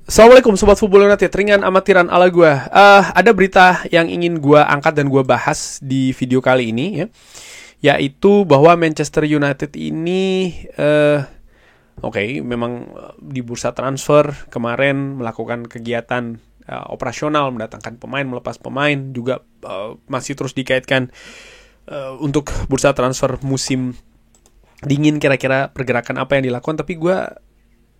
Assalamualaikum Sobat Football United, ringan amatiran ala gue. Ada berita yang ingin gue angkat dan gue bahas di video kali ini ya, yaitu bahwa Manchester United ini memang di bursa transfer kemarin melakukan kegiatan operasional, mendatangkan pemain, melepas pemain, juga masih terus dikaitkan untuk bursa transfer musim dingin, kira-kira pergerakan apa yang dilakukan. Tapi gue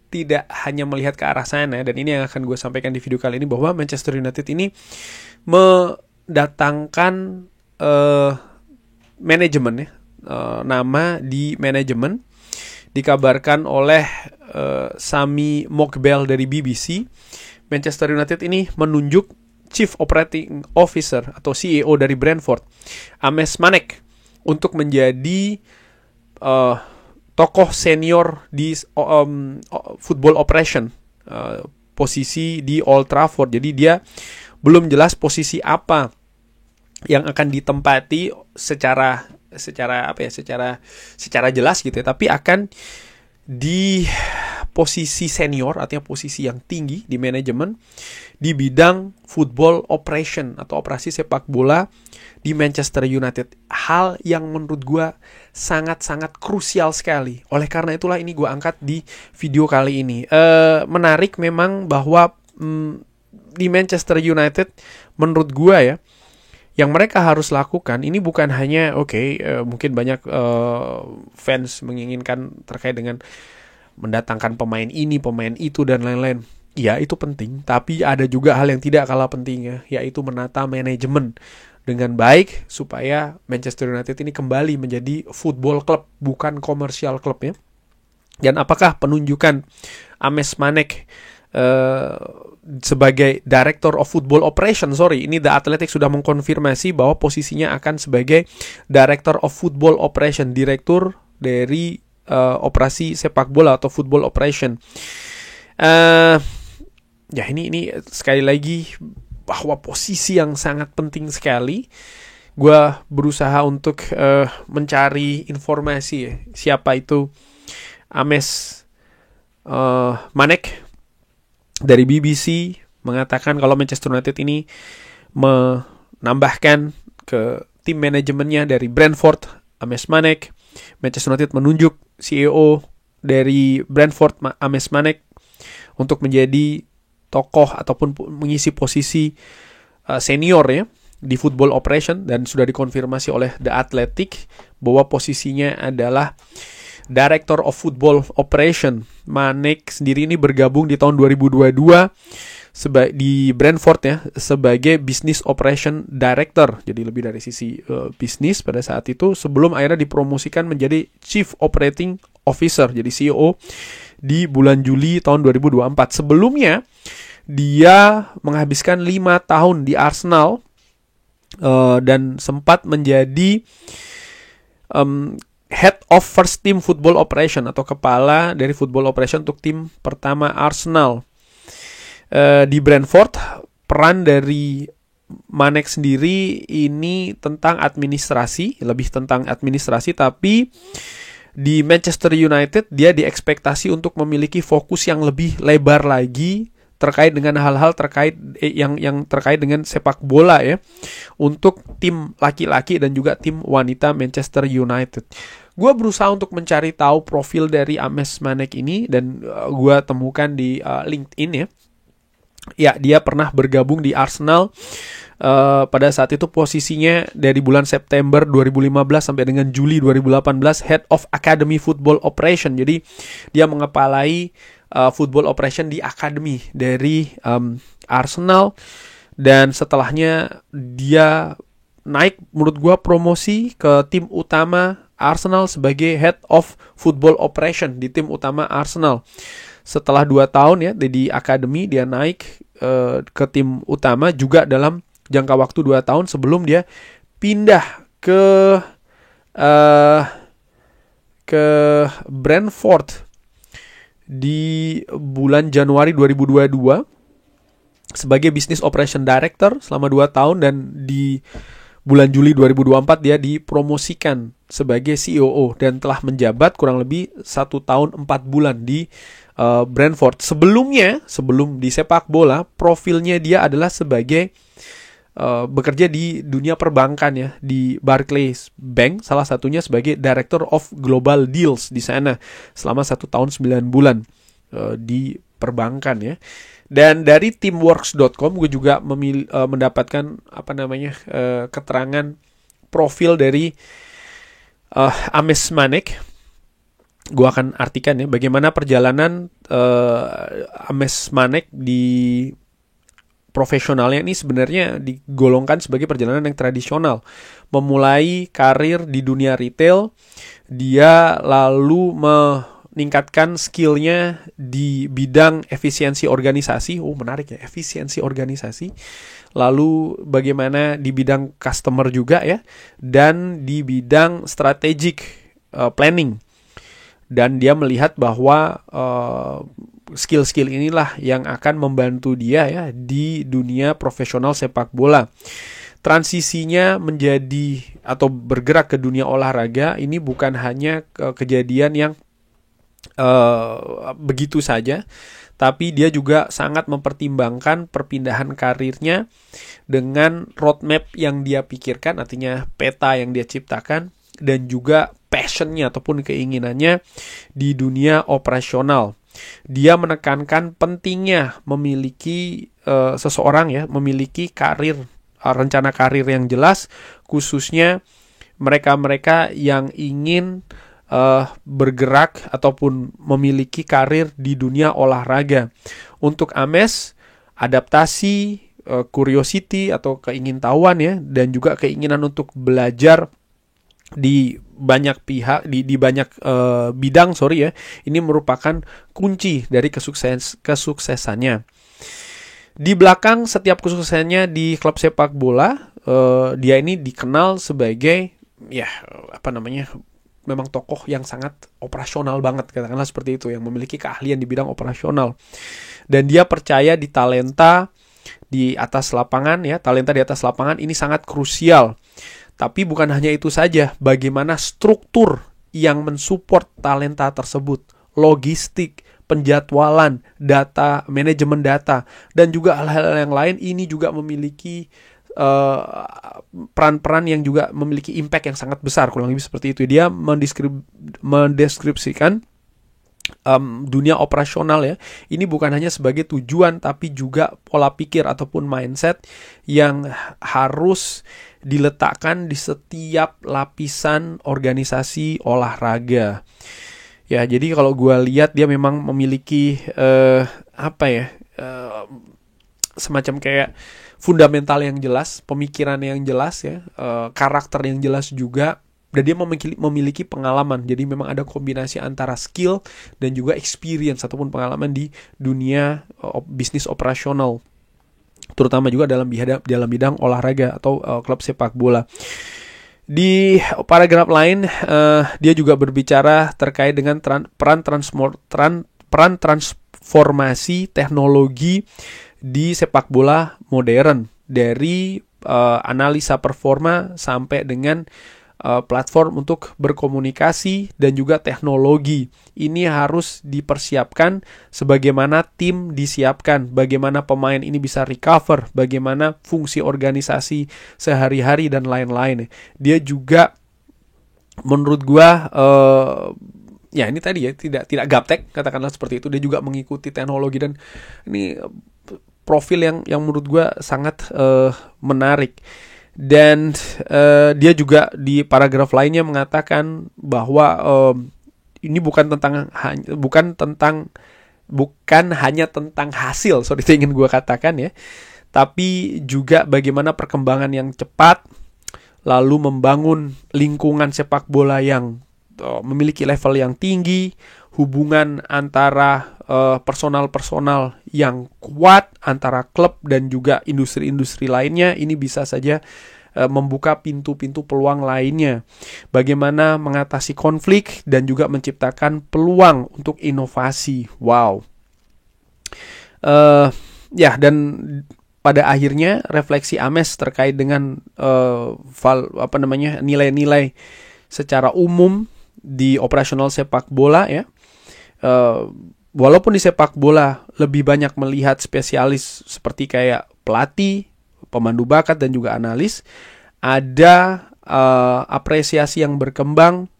tidak hanya melihat ke arah sana, dan ini yang akan gue sampaikan di video kali ini, bahwa Manchester United ini mendatangkan manajemen ya, nama di manajemen dikabarkan oleh Sami Mokbel dari BBC. Manchester United ini menunjuk Chief Operating Officer atau CEO dari Brentford, Ames Manek, untuk menjadi tokoh senior di football operation, posisi di Old Trafford. Jadi dia belum jelas posisi apa yang akan ditempati secara jelas gitu ya, tapi akan di posisi senior, artinya posisi yang tinggi di manajemen di bidang football operation atau operasi sepak bola di Manchester United. Hal yang menurut gue sangat-sangat krusial sekali. Oleh karena itulah ini gue angkat di video kali ini. Menarik memang bahwa di Manchester United menurut gue ya, yang mereka harus lakukan ini bukan hanya mungkin banyak fans menginginkan terkait dengan mendatangkan pemain ini, pemain itu, dan lain-lain. Ya, itu penting, tapi ada juga hal yang tidak kalah pentingnya, yaitu menata manajemen dengan baik supaya Manchester United ini kembali menjadi football club, bukan komersial club ya. Dan apakah penunjukan Ames Manek sebagai Director of Football Operation, ini The Athletic sudah mengkonfirmasi bahwa posisinya akan sebagai Director of Football Operation, direktur dari operasi sepak bola atau football operation. Ini sekali lagi bahwa posisi yang sangat penting sekali. Gue berusaha untuk mencari informasi ya, siapa itu Ames Manek. Dari BBC mengatakan kalau Manchester United ini menambahkan ke tim manajemennya dari Brentford Ames Manek. Manchester United menunjuk CEO dari Brentford Ames Manek untuk menjadi tokoh ataupun mengisi posisi senior ya di football operation, dan sudah dikonfirmasi oleh The Athletic bahwa posisinya adalah Director of Football Operation. Manek sendiri ini bergabung di tahun 2022 di Brentford ya sebagai Business Operation Director. Jadi lebih dari sisi bisnis pada saat itu, sebelum akhirnya dipromosikan menjadi Chief Operating Officer, jadi CEO di bulan Juli tahun 2024. Sebelumnya dia menghabiskan 5 tahun di Arsenal dan sempat menjadi Head of First Team Football Operation atau kepala dari Football Operation untuk tim pertama Arsenal. Di Brentford, peran dari Manek sendiri ini tentang administrasi, lebih tentang administrasi, tapi di Manchester United dia diekspektasi untuk memiliki fokus yang lebih lebar lagi terkait dengan hal-hal yang terkait dengan sepak bola ya, untuk tim laki-laki dan juga tim wanita Manchester United. Gue berusaha untuk mencari tahu profil dari Ames Manek ini, dan gue temukan di LinkedIn ya. Ya, dia pernah bergabung di Arsenal. Pada saat itu posisinya dari bulan September 2015 sampai dengan Juli 2018 Head of Academy Football Operation. Jadi dia mengepalai football operation di akademi dari Arsenal, dan setelahnya dia naik menurut gue promosi ke tim utama Arsenal sebagai Head of Football Operation di tim utama Arsenal. Setelah 2 tahun ya di akademi, dia naik ke tim utama juga dalam jangka waktu 2 tahun sebelum dia pindah ke Brentford di bulan Januari 2022 sebagai Business Operation Director selama 2 tahun, dan di bulan Juli 2024 dia dipromosikan sebagai COO dan telah menjabat kurang lebih 1 tahun 4 bulan di Brentford. Sebelum di sepak bola, profilnya dia adalah sebagai bekerja di dunia perbankan ya, di Barclays Bank, salah satunya sebagai Director of Global Deals di sana selama 1 tahun 9 bulan di perbankan ya. Dan dari teamworks.com gue juga mendapatkan keterangan profil dari Ames Manek. Gue akan artikan ya bagaimana perjalanan Ames Manek di profesionalnya ini sebenarnya digolongkan sebagai perjalanan yang tradisional. Memulai karir di dunia retail, dia lalu meningkatkan skillnya di bidang efisiensi organisasi. Menarik ya, efisiensi organisasi. Lalu bagaimana di bidang customer juga ya, dan di bidang strategic planning. Dan dia melihat bahwa skill-skill inilah yang akan membantu dia ya di dunia profesional sepak bola. Transisinya menjadi atau bergerak ke dunia olahraga ini bukan hanya kejadian yang begitu saja, tapi dia juga sangat mempertimbangkan perpindahan karirnya dengan roadmap yang dia pikirkan, artinya peta yang dia ciptakan, dan juga passionnya ataupun keinginannya di dunia operasional. Dia menekankan pentingnya memiliki seseorang ya, memiliki rencana karir yang jelas, khususnya mereka-mereka yang ingin bergerak ataupun memiliki karir di dunia olahraga. Untuk Ames, adaptasi, curiosity atau keingintahuan ya, dan juga keinginan untuk belajar di banyak pihak, di banyak bidang ya, ini merupakan kunci dari kesuksesannya. Di belakang setiap kesuksesannya di klub sepak bola, dia ini dikenal sebagai memang tokoh yang sangat operasional banget, katakanlah seperti itu, yang memiliki keahlian di bidang operasional. Dan dia percaya di talenta di atas lapangan ya, talenta di atas lapangan ini sangat krusial. Tapi bukan hanya itu saja, bagaimana struktur yang mensupport talenta tersebut, logistik, penjadwalan, data, manajemen data, dan juga hal-hal yang lain ini juga memiliki peran-peran yang juga memiliki impact yang sangat besar, kurang lebih seperti itu. Dia mendeskripsikan dunia operasional ya, ini bukan hanya sebagai tujuan, tapi juga pola pikir ataupun mindset yang harus diletakkan di setiap lapisan organisasi olahraga. Ya, jadi kalau gue lihat dia memang memiliki semacam kayak fundamental yang jelas, pemikiran yang jelas ya, karakter yang jelas juga, dan dia memiliki pengalaman. Jadi memang ada kombinasi antara skill dan juga experience ataupun pengalaman di dunia bisnis operasional, terutama juga dalam bidang olahraga atau klub sepak bola. Di paragraf lain, dia juga berbicara terkait dengan peran transformasi teknologi di sepak bola modern, dari analisa performa sampai dengan platform untuk berkomunikasi dan juga teknologi. Ini harus dipersiapkan sebagaimana tim disiapkan, bagaimana pemain ini bisa recover, bagaimana fungsi organisasi sehari-hari dan lain-lain. Dia juga menurut gua ini tadi ya, tidak gaptek, katakanlah seperti itu. Dia juga mengikuti teknologi, dan ini profil yang menurut gua sangat menarik. Dan dia juga di paragraf lainnya mengatakan bahwa ini bukan hanya tentang hasil, itu ingin gue katakan ya, tapi juga bagaimana perkembangan yang cepat, lalu membangun lingkungan sepak bola yang memiliki level yang tinggi, hubungan antara personal yang kuat antara klub dan juga industri-industri lainnya. Ini bisa saja membuka pintu-pintu peluang lainnya. Bagaimana mengatasi konflik dan juga menciptakan peluang untuk inovasi. Wow. Dan pada akhirnya refleksi Ames terkait dengan nilai-nilai secara umum di operasional sepak bola ya. walaupun di sepak bola lebih banyak melihat spesialis seperti kayak pelatih, pemandu bakat dan juga analis, ada apresiasi yang berkembang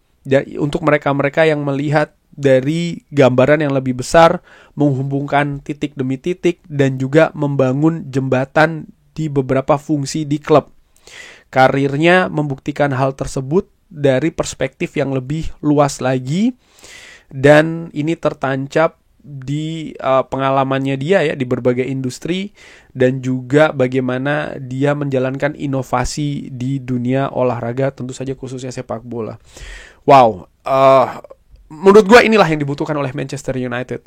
untuk mereka-mereka yang melihat dari gambaran yang lebih besar, menghubungkan titik demi titik dan juga membangun jembatan di beberapa fungsi di klub. Karirnya membuktikan hal tersebut dari perspektif yang lebih luas lagi, dan ini tertancap di pengalamannya dia ya di berbagai industri dan juga bagaimana dia menjalankan inovasi di dunia olahraga, tentu saja khususnya sepak bola. Wow, menurut gue inilah yang dibutuhkan oleh Manchester United.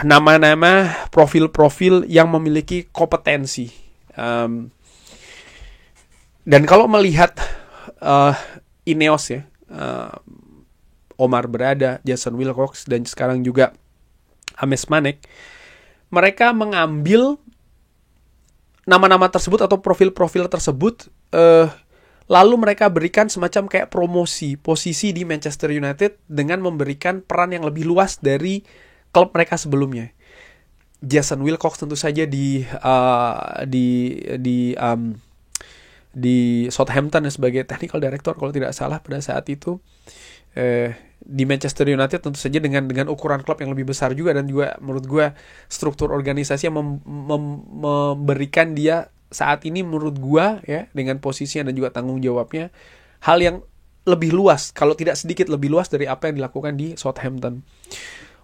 Nama-nama, profil-profil yang memiliki kompetensi. Dan kalau melihat Ineos ya, Omar Berada, Jason Wilcox, dan sekarang juga Ames Manek, mereka mengambil nama-nama tersebut atau profil-profil tersebut, lalu mereka berikan semacam kayak promosi posisi di Manchester United dengan memberikan peran yang lebih luas dari klub mereka sebelumnya. Jason Wilcox tentu saja di Southampton sebagai technical director kalau tidak salah pada saat itu. Di Manchester United tentu saja dengan ukuran klub yang lebih besar juga, dan juga menurut gue struktur organisasi yang memberikan dia saat ini menurut gue ya dengan posisinya dan juga tanggung jawabnya hal yang lebih luas, kalau tidak sedikit lebih luas dari apa yang dilakukan di Southampton.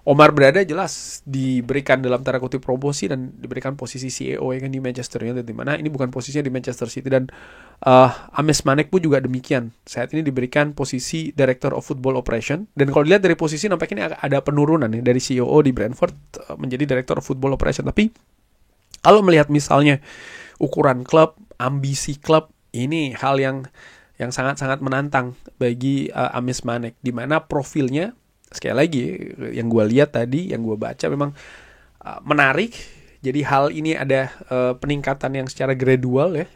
Omar Berada jelas diberikan dalam tanda kutip promosi dan diberikan posisi CEO ya kan di Manchester United, di mana ini bukan posisinya di Manchester City. Dan Ames Manek pun juga demikian, saat ini diberikan posisi Director of Football Operation. Dan kalau dilihat dari posisi nampaknya ada penurunan ya, dari CEO di Brentford menjadi Director of Football Operation. Tapi kalau melihat misalnya ukuran klub, ambisi klub, ini hal yang sangat-sangat menantang bagi Ames Manek, di mana profilnya sekali lagi yang gue lihat tadi, yang gue baca memang menarik. Jadi hal ini ada peningkatan yang secara gradual ya,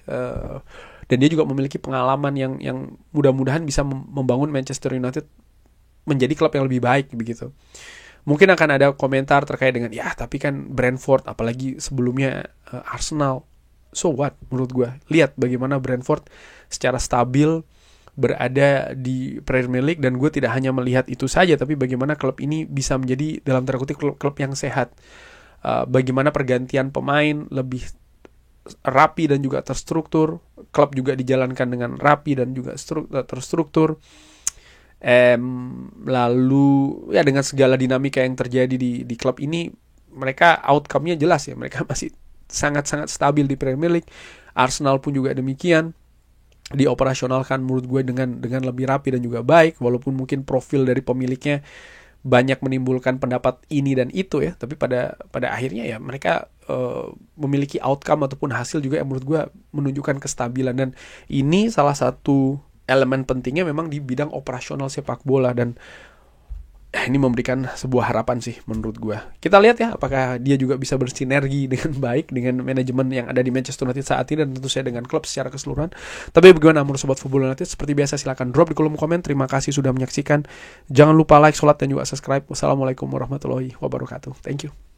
dan dia juga memiliki pengalaman yang mudah-mudahan bisa membangun Manchester United menjadi klub yang lebih baik begitu. Mungkin akan ada komentar terkait dengan ya tapi kan Brentford, apalagi sebelumnya Arsenal. So what? Menurut gue, lihat bagaimana Brentford secara stabil berada di Premier League, dan gue tidak hanya melihat itu saja, tapi bagaimana klub ini bisa menjadi dalam tanda kutip klub yang sehat. Bagaimana pergantian pemain lebih rapi dan juga terstruktur, klub juga dijalankan dengan rapi dan juga terstruktur. Lalu ya dengan segala dinamika yang terjadi di klub ini, mereka outcome-nya jelas ya, mereka masih sangat-sangat stabil di Premier League. Arsenal pun juga demikian, dioperasionalkan menurut gue dengan lebih rapi dan juga baik, walaupun mungkin profil dari pemiliknya banyak menimbulkan pendapat ini dan itu ya, tapi pada akhirnya ya mereka memiliki outcome ataupun hasil juga yang menurut gue menunjukkan kestabilan. Dan ini salah satu elemen pentingnya memang di bidang operasional sepak bola, dan ini memberikan sebuah harapan sih menurut gue. Kita lihat ya apakah dia juga bisa bersinergi dengan baik dengan manajemen yang ada di Manchester United saat ini, dan tentu saja dengan klub secara keseluruhan. Tapi bagaimana menurut Sobat Football United? Seperti biasa silahkan drop di kolom komen. Terima kasih sudah menyaksikan. Jangan lupa like, sholat, dan juga subscribe. Wassalamualaikum warahmatullahi wabarakatuh. Thank you.